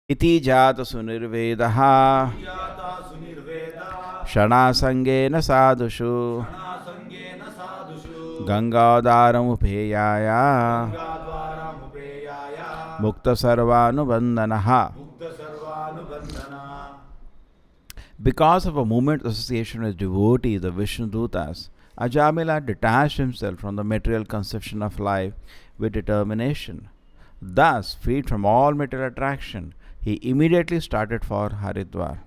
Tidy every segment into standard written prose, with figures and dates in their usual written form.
Iti jata sunirvedaha Shanasangena sadhushu Gangadaram upeyaya Mukta sarvanubandanaha. Because of a moment's association with devotees, the Vishnudutas, Ajamila detached himself from the material conception of life with determination. Thus, freed from all material attraction, he immediately started for Haridwar.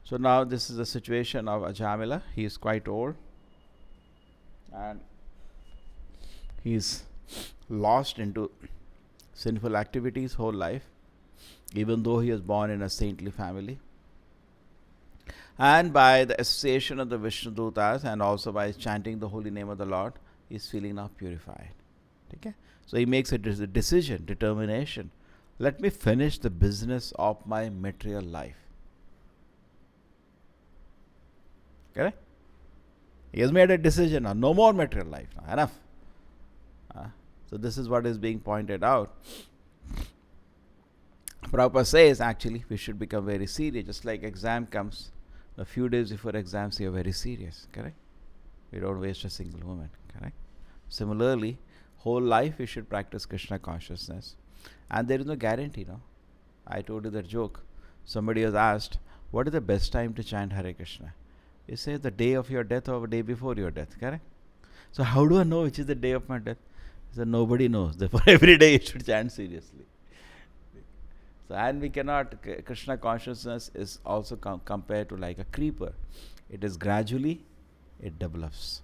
So now this is the situation of Ajamila. He is quite old and he is lost into sinful activities whole life, even though he was born in a saintly family. And by the association of the Vishnu Dutas and also by chanting the holy name of the Lord, he is feeling now purified. Okay? So he makes a decision, determination. Let me finish the business of my material life. Correct? He has made a decision now. No more material life. Now. Enough. So this is what is being pointed out. Prabhupada says actually we should become very serious. Just like exam comes, a few days before exams you are very serious. Correct? We don't waste a single moment. Correct? Similarly, whole life we should practice Krishna consciousness. And there is no guarantee, no? I told you that joke. Somebody was asked, what is the best time to chant Hare Krishna? You say the day of your death or the day before your death, correct? So how do I know which is the day of my death? He said nobody knows. Therefore every day you should chant seriously. So and we cannot, Krishna consciousness is also compared to like a creeper. It is gradually, it develops.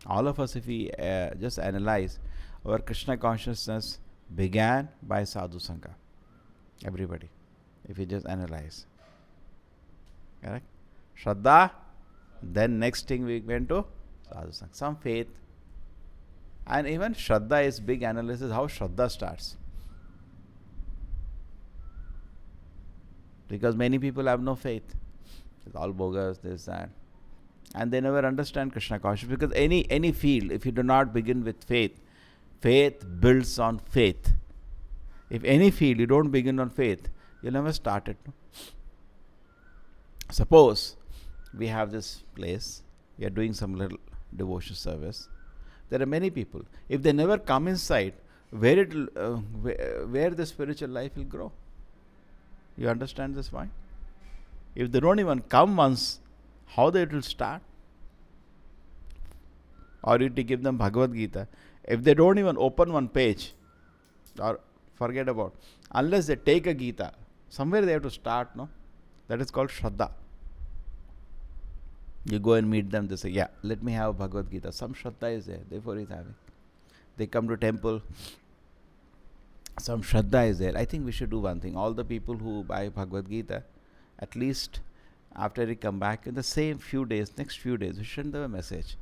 All of us, if we just analyze, our Krishna consciousness began by sadhu sanga. Everybody, if you just analyze. Correct? Shraddha, then next thing we went to sadhu sanga. Some faith. And even Shraddha is big analysis how Shraddha starts. Because many people have no faith. It's all bogus, this, that. And they never understand Krishna consciousness. Because any field, if you do not begin with faith, faith builds on faith. If any field you don't begin on faith, you'll never start it. No? Suppose we have this place, we are doing some little devotion service. There are many people. If they never come inside, where the spiritual life will grow? You understand this point? If they don't even come once, how it will start? Or you to give them Bhagavad Gita. If they don't even open one page, or forget about, unless they take a Gita, somewhere they have to start, no? That is called Shraddha. You go and meet them, they say, yeah, let me have Bhagavad Gita. Some Shraddha is there, therefore he's having. They come to temple, some Shraddha is there. I think we should do one thing. All the people who buy Bhagavad Gita, at least after they come back in the same few days, next few days, we shouldn't have a message.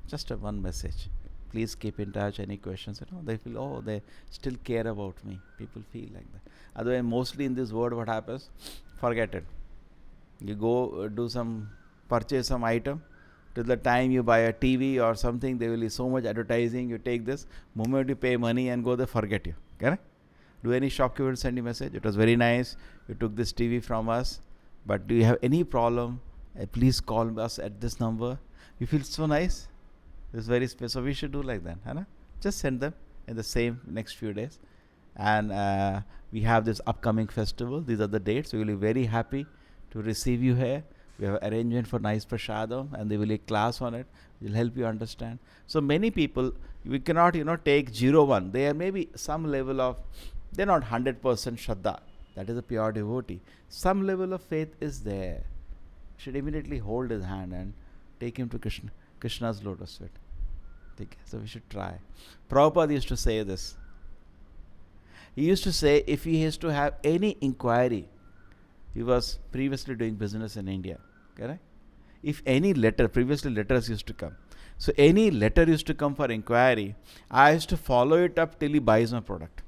Just a one message. Please keep in touch, any questions. They feel, oh, they still care about me. People feel like that. Otherwise, mostly in this world, what happens? Forget it. You go purchase some item. Till the time you buy a TV or something, there will be so much advertising. You take this. Moment you pay money and go, they forget you. Correct? Do any shopkeeper send you message? It was very nice. You took this TV from us. But do you have any problem? Please call us at this number. You feel so nice. It's very special. So we should do like that. Huh? Just send them in the same next few days. And we have this upcoming festival. These are the dates. We will be very happy to receive you here. We have an arrangement for nice prasadam and they will be a class on it. It will help you understand. So many people, we cannot, take 0-1. There may be some level of, they're not 100% Shraddha. That is a pure devotee. Some level of faith is there. You should immediately hold his hand and take him to Krishna's lotus feet. Okay, so we should try. Prabhupada used to say this. He used to say if he has to have any inquiry, he was previously doing business in India. Correct? If any letter, previously letters used to come. So any letter used to come for inquiry, I used to follow it up till he buys my product.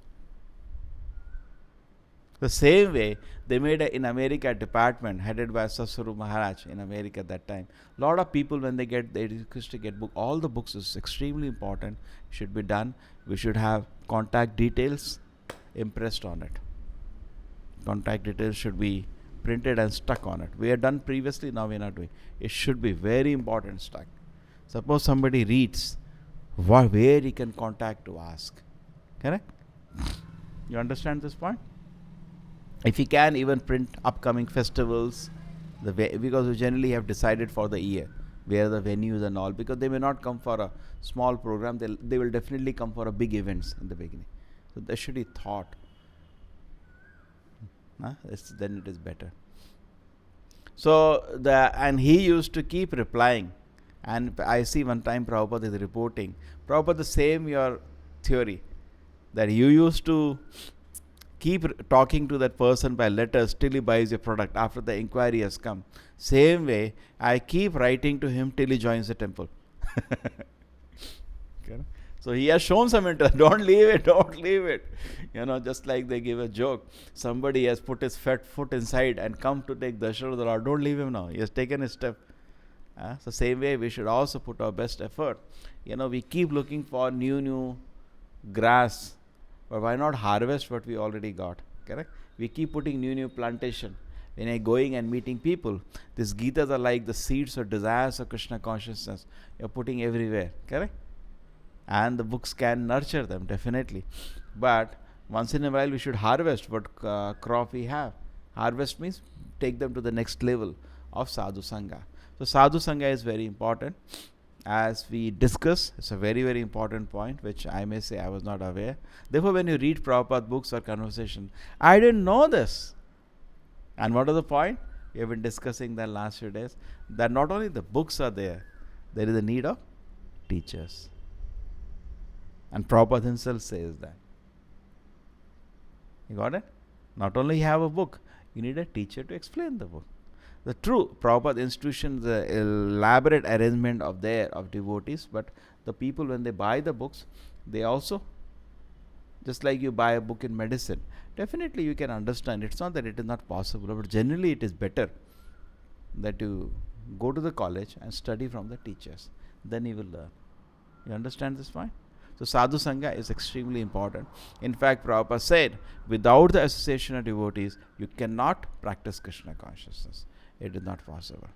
The same way, they made in America a department headed by Sasuru Maharaj in America at that time. Lot of people, when they request to get book, all the books is extremely important, should be done. We should have contact details impressed on it. Contact details should be printed and stuck on it. We have done previously, now we are not doing. It should be very important stuck. Suppose somebody reads, where he can contact to ask. Correct? You understand this point? If you can, even print upcoming festivals, because we generally have decided for the year where the venues and all, because they may not come for a small program, they will definitely come for a big events in the beginning. So there should be thought. Then it is better. So and he used to keep replying, and I see one time Prabhupada is reporting, Prabhupada, the same your theory that you used to keep talking to that person by letters till he buys your product after the inquiry has come. Same way, I keep writing to him till he joins the temple. Okay. So he has shown some interest. Don't leave it, don't leave it. Just like they give a joke. Somebody has put his fat foot inside and come to take darshan of the Lord. Don't leave him now. He has taken a step. So same way, we should also put our best effort. We keep looking for new grass. But why not harvest what we already got? Correct? We keep putting new plantation. When I going and meeting people, these Gitas are like the seeds or desires of Krishna consciousness. You're putting everywhere. Correct? And the books can nurture them, definitely. But once in a while, we should harvest what crop we have. Harvest means take them to the next level of sadhu sanga. So sadhu sanga is very important. As we discuss, it's a very, very important point, which I may say I was not aware. Therefore, when you read Prabhupada books or conversation, I didn't know this. And what is the point? We have been discussing that last few days. That not only the books are there is a need of teachers. And Prabhupada himself says that. You got it? Not only you have a book, you need a teacher to explain the book. The true Prabhupada institution, the elaborate arrangement of devotees, but the people, when they buy the books, they also, just like you buy a book in medicine, definitely you can understand. It's not that it is not possible, but generally it is better that you go to the college and study from the teachers. Then you will learn. You understand this point? So sadhu sanga is extremely important. In fact, Prabhupada said, without the association of devotees, you cannot practice Krishna consciousness. It is not possible.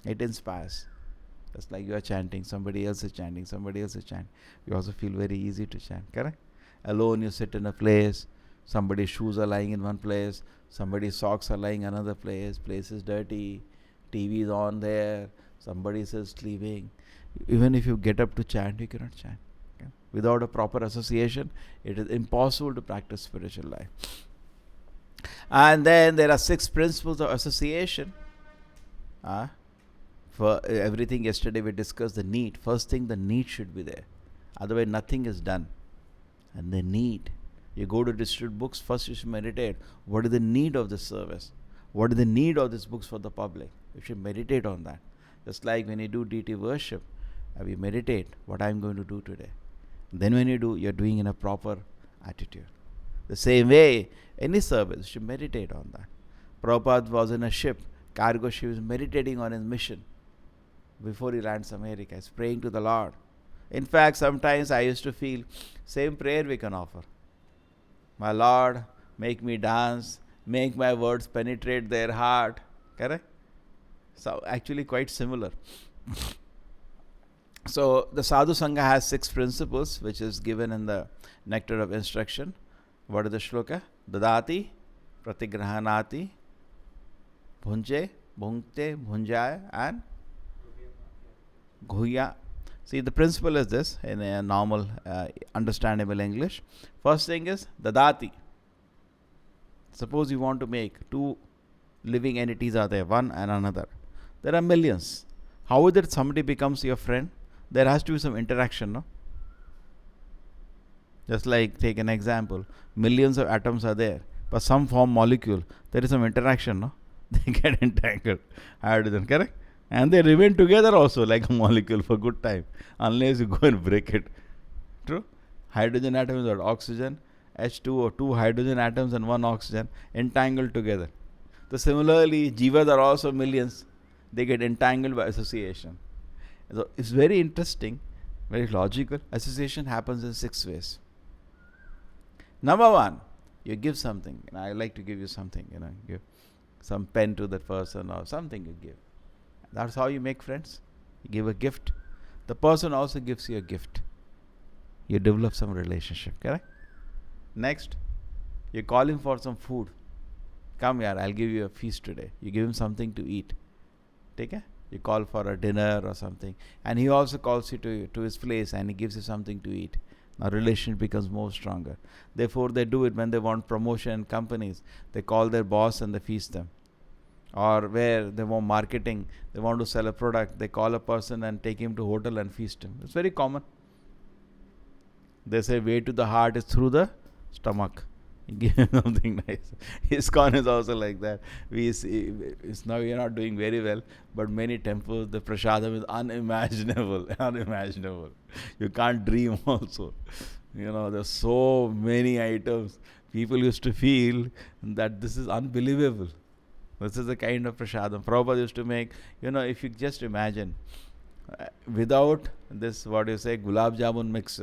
It inspires. Just like you are chanting, somebody else is chanting, you also feel very easy to chant, correct? Alone you sit in a place, somebody's shoes are lying in one place, somebody's socks are lying another place is dirty, TV is on there, somebody is sleeping. Even if you get up to chant, you cannot chant. Okay? Without a proper association, it is impossible to practice spiritual life. And then there are 6 principles of association. For everything yesterday we discussed the need. First thing, the need should be there. Otherwise nothing is done. And the need. You go to distribute books, first you should meditate. What is the need of this service? What is the need of these books for the public? You should meditate on that. Just like when you do deity worship, we meditate what I am going to do today. Then when you do, you are doing in a proper attitude. The same way, any service, you should meditate on that. Prabhupada was in a ship, cargo ship, was meditating on his mission. Before he lands America, he's praying to the Lord. In fact, sometimes I used to feel, same prayer we can offer. My Lord, make me dance, make my words penetrate their heart. Correct? So actually quite similar. So the Sadhu Sangha has 6 principles, which is given in the Nectar of Instruction. What is the shloka? Dadati, Pratigrahanati, Bhunje, Bhunkte, Bhunjaya, and Ghuya. See, the principle is this in a normal, understandable English. First thing is Dadati. Suppose you want to make 2 living entities are there, one and another. There are millions. How is it somebody becomes your friend? There has to be some interaction, no? Just like, take an example. Millions of atoms are there, but some form molecule. There is some interaction, no? They get entangled. Hydrogen, correct? And they remain together also like a molecule for good time. Unless you go and break it. True? Hydrogen atom is what? Oxygen. H2O, two hydrogen atoms and one oxygen entangled together. So similarly, jivas are also millions. They get entangled by association. So it's very interesting, very logical. Association happens in 6 ways. Number 1, you give something. I like to give you something. Give some pen to that person or something you give. That's how you make friends. You give a gift. The person also gives you a gift. You develop some relationship, correct? Next, you call him for some food. Come here, I'll give you a feast today. You give him something to eat. Take care. You call for a dinner or something, and he also calls you to his place and he gives you something to eat. Now relation becomes more stronger. Therefore, they do it when they want promotion in companies. They call their boss and they feast them. Or where they want marketing, they want to sell a product, they call a person and take him to hotel and feast him. It's very common. They say way to the heart is through the stomach. Give him something nice. ISKCON is also like that. We see, it's now we are not doing very well, but many temples the prasadam is unimaginable. Unimaginable. You can't dream also. There's so many items. People used to feel that this is unbelievable. This is the kind of prasadam. Prabhupada used to make, if you just imagine, without this, gulab jamun mix,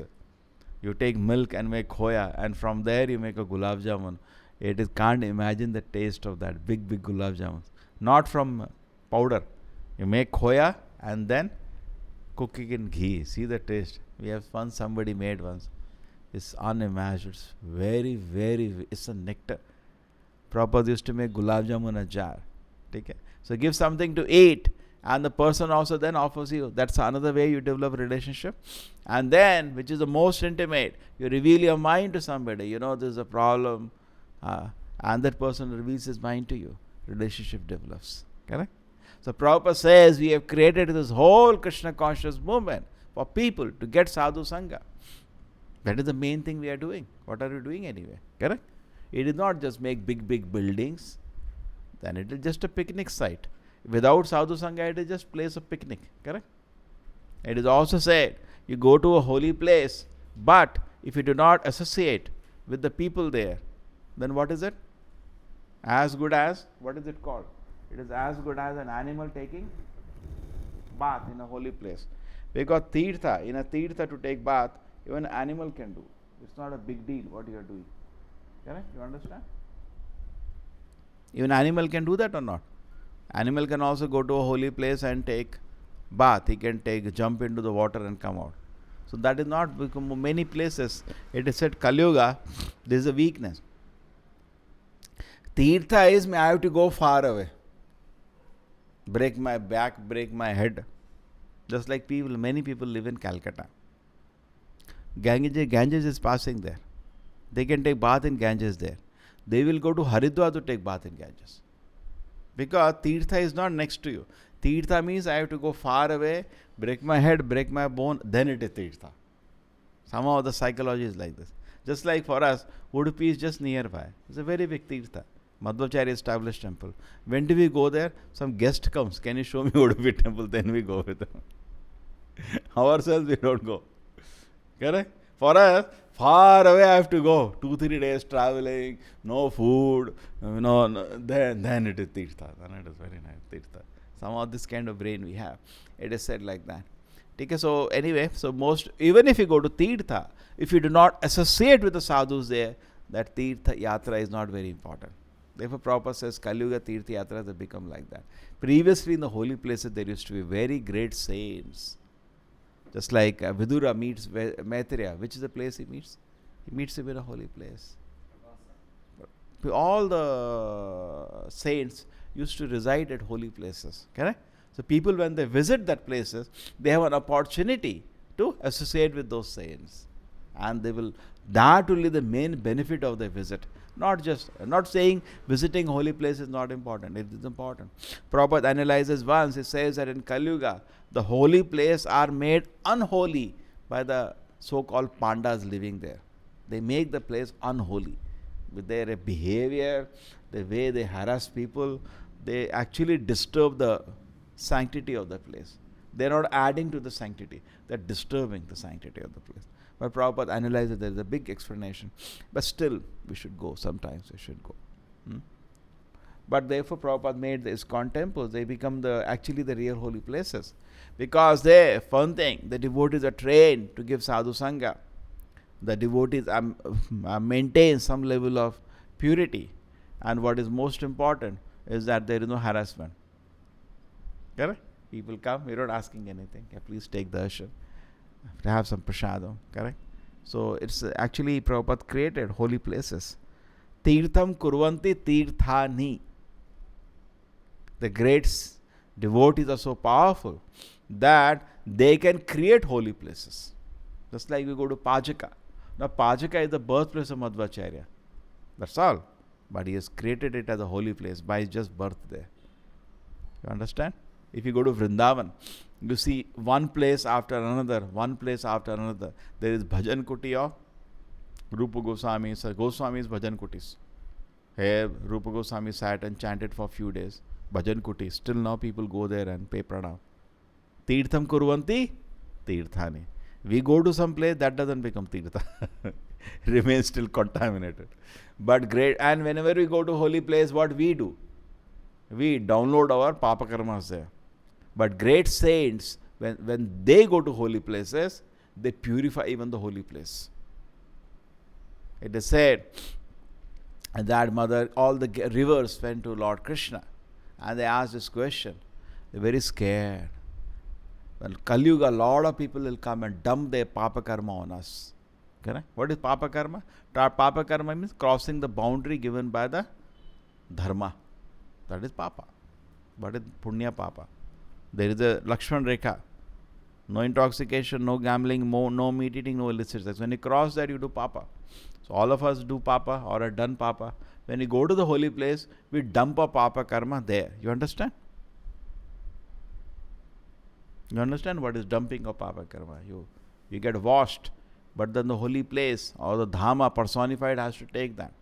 you take milk and make khoya, and from there you make a gulab jamun. Can't imagine the taste of that big gulab jamun. Not from powder. You make khoya and then cook it in ghee. See the taste. We have once somebody made once. It's unimaginable. It's very, very, it's a nectar. Prabhupada used to make gulab jamun a jar. Okay? So give something to eat, and the person also then offers you. That's another way you develop a relationship. And then, which is the most intimate, you reveal your mind to somebody. There's a problem, and that person reveals his mind to you. Relationship develops. Correct? So Prabhupada says we have created this whole Krishna conscious movement for people to get sadhu sanga. That is the main thing we are doing. What are we doing anyway? Correct? It is not just make big buildings. Then it is just a picnic site. Without sadhu sanga, it is just place of picnic. Correct? It is also said, you go to a holy place, but if you do not associate with the people there, then what is it? As good as, what is it called? It is as good as an animal taking bath in a holy place. Because tirtha, in a tirtha to take bath, even an animal can do. It's not a big deal what you are doing. Correct? You understand? Even animal can do that or not? Animal can also go to a holy place and take bath. He can jump into the water and come out. So that is not become many places. It is said Kali Yuga, there is a weakness. Tirtha is I have to go far away. Break my back, break my head. Just like many people live in Calcutta. Ganges is passing there. They can take bath in Ganges there. They will go to Haridwar to take bath in Ganges. Because Tirtha is not next to you. Tirtha means I have to go far away, break my head, break my bone, then it is Tirtha. Somehow the psychology is like this. Just like for us, Udupi is just nearby. It's a very big Tirtha. Madhvacharya established temple. When do we go there? Some guest comes. Can you show me Udupi temple? Then we go with them. Ourselves we don't go. Correct? For us, far away I have to go. 2-3 days traveling, no food, then it is Tirtha. Then it is very nice, Tirtha. Somehow this kind of brain we have. It is said like that. Okay, so anyway, even if you go to Tirtha, if you do not associate with the sadhus there, that Tirtha Yatra is not very important. Therefore, Prabhupada says Kali Yuga Tirtha Yatras have become like that. Previously in the holy places there used to be very great saints. Just like Vidura meets Maitreya, which is the place he meets? He meets him in a holy place. All the saints used to reside at holy places. Correct? So people, when they visit that places, they have an opportunity to associate with those saints. And they will, that will be the main benefit of their visit. Not saying visiting holy place is not important. It is important. Prabhupada analyzes once, it says that in Kali Yuga, the holy places are made unholy by the so-called pandas living there. They make the place unholy. With their behavior, the way they harass people, they actually disturb the sanctity of the place. They are not adding to the sanctity. They are disturbing the sanctity of the place. But Prabhupada analyzed it, there is a big explanation. But still, we should go. Sometimes we should go. Hmm? But therefore, Prabhupada made the ISKCON temples. They become actually the real holy places. Because they, one thing, the devotees are trained to give sadhu sanga. The devotees maintain some level of purity. And what is most important is that there is no harassment. Correct? People come, we're not asking anything. Yeah, please take the darshan. To have some prasadam. Correct? So it's actually Prabhupada created holy places. Tirtham kurvanti tirthani. The great devotees are so powerful that they can create holy places. Just like we go to Pajaka. Now Pajaka is the birthplace of Madhvacharya. That's all. But he has created it as a holy place by his just birth there. You understand? If you go to Vrindavan, you see one place after another, one place after another. There is Bhajan Kuti of Rupa Goswami. So Goswami's Bhajan Kutis. Here Rupa Goswami sat and chanted for a few days. Bhajan Kuti. Still now people go there and pay pranam. Tirtham kurvanti tirthani. We go to some place, that doesn't become tirtha. Remains still contaminated. But great, and whenever we go to holy place, what we do? We download our papa karmas there. But great saints, when they go to holy places, they purify even the holy place. It is said that mother, all the rivers went to Lord Krishna and they asked this question. They're very scared. When Kali Yuga, a lot of people will come and dump their papa karma on us. Correct? What is papa karma? Papa karma means crossing the boundary given by the dharma. That is papa. What is punya papa? There is a Lakshman Rekha. No intoxication, no gambling, no meat eating, no illicit sex. When you cross that, you do papa. So all of us do papa or have done papa. When you go to the holy place, we dump a papa karma there. You understand? You understand what is dumping of papa karma? You get washed, but then the holy place or the dhamma personified has to take that.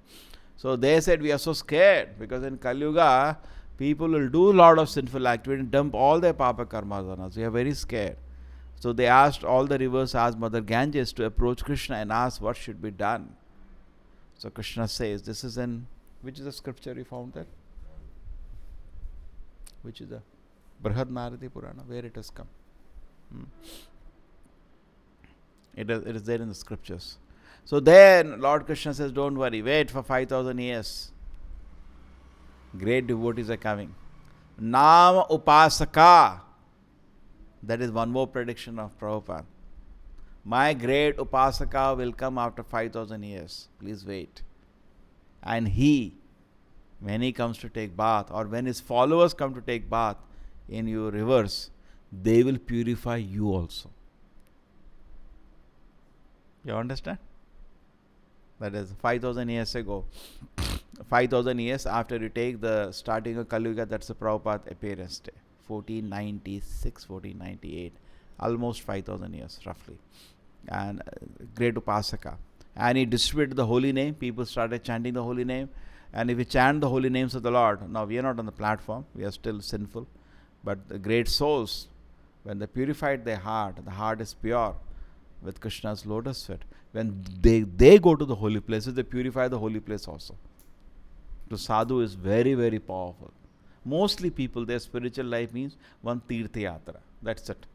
So they said we are so scared because in Kali Yuga, people will do a lot of sinful activity and dump all their papa karmas on us. We are very scared. So they asked, all the rivers asked Mother Ganges to approach Krishna and ask what should be done. So Krishna says, this is in, which is the scripture you found there? Which is the Brihad Naradi Purana, where it has come. It is there in the scriptures. So then Lord Krishna says, don't worry, wait for 5,000 years. Great devotees are coming. Nam Upasaka. That is one more prediction of Prabhupada. My great Upasaka will come after 5,000 years. Please wait. And he, when he comes to take bath, or when his followers come to take bath in your rivers, they will purify you also. You understand? That is 5,000 years ago. 5,000 years after you take the starting of Kali Yuga, that's the Prabhupada appearance day. 1496, 1498. Almost 5,000 years, roughly. And great Upasaka. And he distributed the holy name. People started chanting the holy name. And if we chant the holy names of the Lord, now we are not on the platform. We are still sinful. But the great souls, when they purified their heart, the heart is pure with Krishna's lotus feet. When they go to the holy places, they purify the holy place also. So sadhu is very, very powerful. Mostly people, their spiritual life means one tirtha yatra. That's it.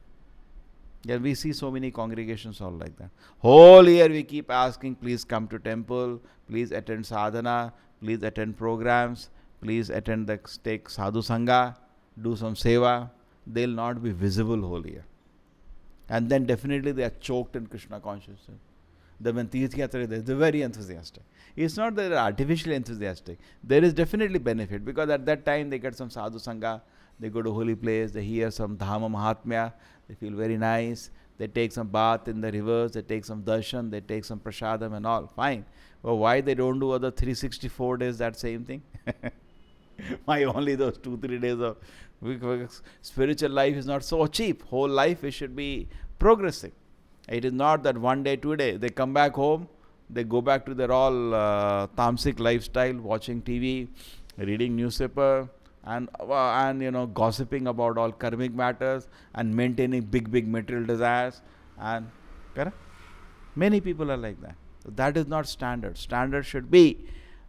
Yeah, we see so many congregations all like that. Whole year we keep asking, please come to temple, please attend sadhana, please attend programs, please take sadhu sanga, do some seva. They'll not be visible whole year. And then definitely they are choked in Krishna consciousness. Then when Tirtha Yatra, they're very enthusiastic. It's not that they're artificially enthusiastic. There is definitely benefit because at that time they get some sadhu sangha, they go to holy place, they hear some dhamma mahatmya, they feel very nice, they take some bath in the rivers, they take some darshan, they take some prasadam and all. Fine. But why they don't do other 364 days that same thing? Why only those 2-3 days of spiritual life is not so cheap. Whole life it should be progressing. It is not that 1 day, 2 days. They come back home, they go back to their all tamasic lifestyle, watching TV, reading newspaper, and gossiping about all karmic matters and maintaining big material desires. And correct? Many people are like that. So that is not standard. Standard should be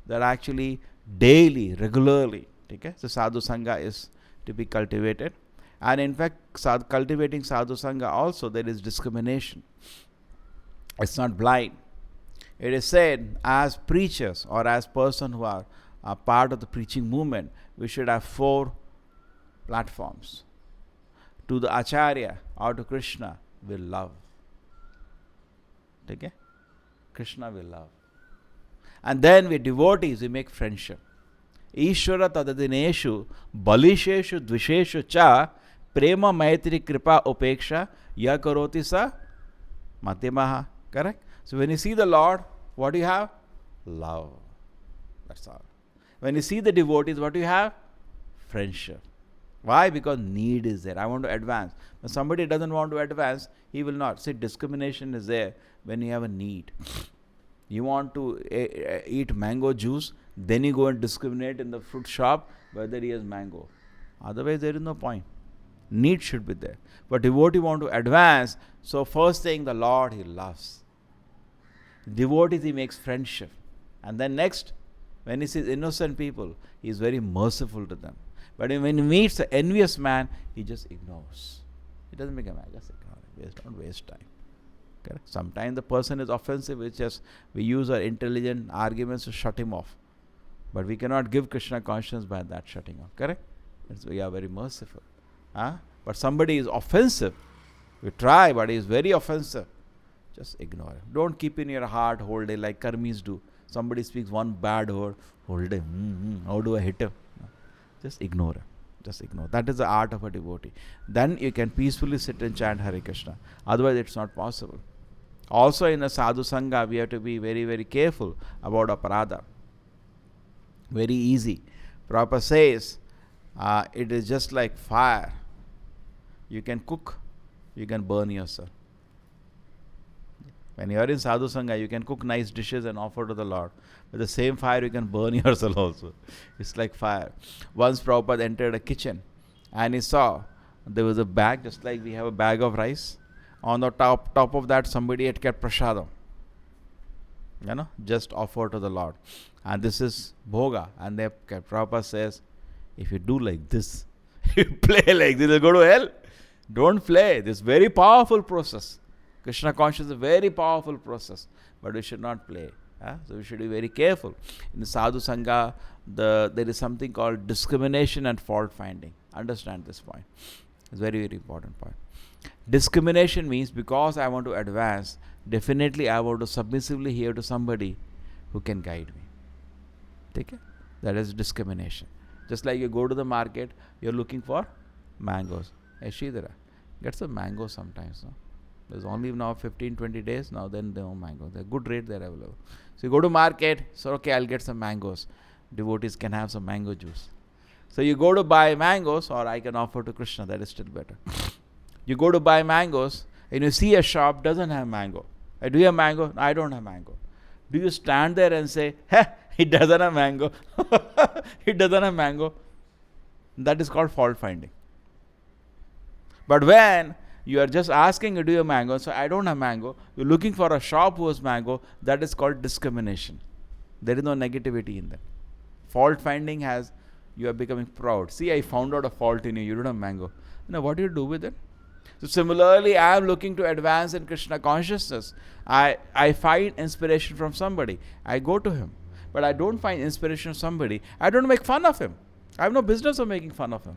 that actually daily, regularly. Okay? So sadhu sanga is to be cultivated. And in fact, cultivating sadhu sanga also, there is discrimination. It's not blind. It is said, as preachers or as person who are part of the preaching movement, we should have 4 platforms. To the Acharya or to Krishna, we love. Okay? Krishna will love. And then with devotees, we make friendship. Ishvara tadadineshu balisheshu dvisheshu cha prema maitri kripa upeksha ya karoti sa madhyamaha. Correct? So when you see the Lord, what do you have? Love. That's all. When you see the devotees, what do you have? Friendship. Why? Because need is there. I want to advance. When somebody doesn't want to advance, he will not. See, discrimination is there when you have a need. You want to eat mango juice, then you go and discriminate in the fruit shop whether he has mango. Otherwise, there is no point. Need should be there. But devotee want to advance, so first thing, the Lord he loves. Devotees he makes friendship. And then next, when he sees innocent people, he is very merciful to them. But when he meets the envious man, he just ignores. He doesn't make a man, just ignore it. Don't waste time. Correct? Sometimes the person is offensive, which just we use our intelligent arguments to shut him off. But we cannot give Krishna consciousness by that shutting off. Correct? We are very merciful. But somebody is offensive. We try, but he is very offensive. Just ignore it. Don't keep in your heart whole day like karmis do. Somebody speaks one bad word, whole day. How do I hit him? Just ignore it. Just ignore. That is the art of a devotee. Then you can peacefully sit and chant Hare Krishna. Otherwise, it's not possible. Also, in the sadhu sangha, we have to be very, very careful about aparadha. Very easy. Prabhupada says, it is just like fire. You can cook, you can burn yourself. When you are in sadhu sangha, you can cook nice dishes and offer to the Lord. With the same fire, you can burn yourself also. It's like fire. Once Prabhupada entered a kitchen and he saw there was a bag, just like we have a bag of rice. On the top of that, somebody had kept prasadam. Just offer to the Lord. And this is bhoga. And they kept. Prabhupada says, if you do like this, you play like this, you'll go to hell. Don't play. This is very powerful process. Krishna consciousness is a very powerful process. But we should not play. So we should be very careful. In the sadhu sangha, there is something called discrimination and fault finding. Understand this point. It's a very, very important point. Discrimination means because I want to advance, definitely I want to submissively hear to somebody who can guide me. Take it? That is discrimination. Just like you go to the market, you're looking for mangoes. Hey Shidhara, get some mangoes sometimes. No? There's only now 15-20 days. Now then there are mangoes. They're good rate, they're available. So you go to market, so okay, I'll get some mangoes. Devotees can have some mango juice. So you go to buy mangoes, or I can offer to Krishna, that is still better. You go to buy mangoes, and you see a shop doesn't have mango. Do you have mango? No, I don't have mango. Do you stand there and say, he doesn't have mango. He doesn't have mango. That is called fault finding. But when you are just asking, do you have mango? So I don't have mango. You're looking for a shop who has mango. That is called discrimination. There is no negativity in that. Fault finding has, you are becoming proud. See, I found out a fault in you. You don't have mango. What do you do with it? So similarly, I am looking to advance in Krishna consciousness. I find inspiration from somebody. I go to him. But I don't find inspiration from somebody. I don't make fun of him. I have no business of making fun of him.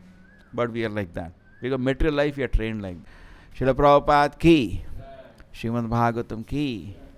But we are like that. Because material life, we are trained like that. Srila Prabhupada ki, Srimad Bhagavatam ki.